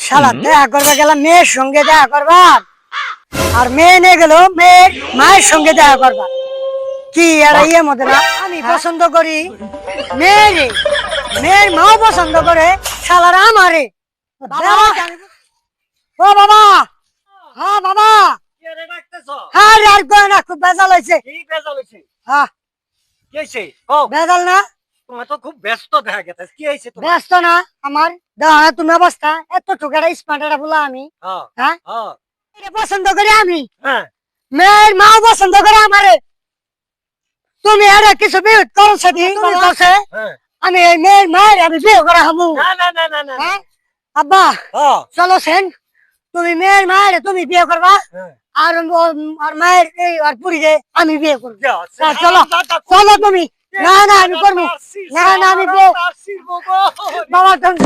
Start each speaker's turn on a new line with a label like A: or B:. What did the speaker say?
A: শালা দেখা করবা গেলাম মেয়ের সঙ্গে দেখা করবা, আর মেয়ে নিয়ে গেল মেয়ের মায়ের সঙ্গে দেখা করবা। কি আর ইয়ে মধ্যে না, আমি পছন্দ করি মেয়েরে, মেয়ের মাও পছন্দ করে শালারা আমারে। ও বাবা, হ্যাঁ বাবা, হ্যাঁ রে, আর কয় না, খুব বেজাল হয়েছে। হ্যাঁ বেজাল না,
B: তোমার তো খুব ব্যস্ত দেখা গেছে, কি হয়েছে তোমার?
A: ব্যস্ত না আমার, দেখো না তুমি অবস্থা, এত ঠোকাটা স্মার্ট এটা বলা আমি, হ্যাঁ এটা পছন্দ করি আমি,
B: হ্যাঁ
A: মেয়ের মাও পছন্দ করে আমারে। তুমি এটা কিছু বিরোধ করো সাথে, তুমি করছে
B: হ্যাঁ।
A: আমি এই মেয়ের মায়ের আমি বিয়ে করা হবো।
B: না না না না না
A: হ্যাঁ আব্বা, চলো সেন, তুমি মেয়ের মায়ের তুমি বিয়ে করবা, আর আর মায়ের এই আর পুরীকে আমি বিয়ে করবো। চলো চলো তুমি, না না আমি করবো, না না আমি বিয়ে, বাবা তুমি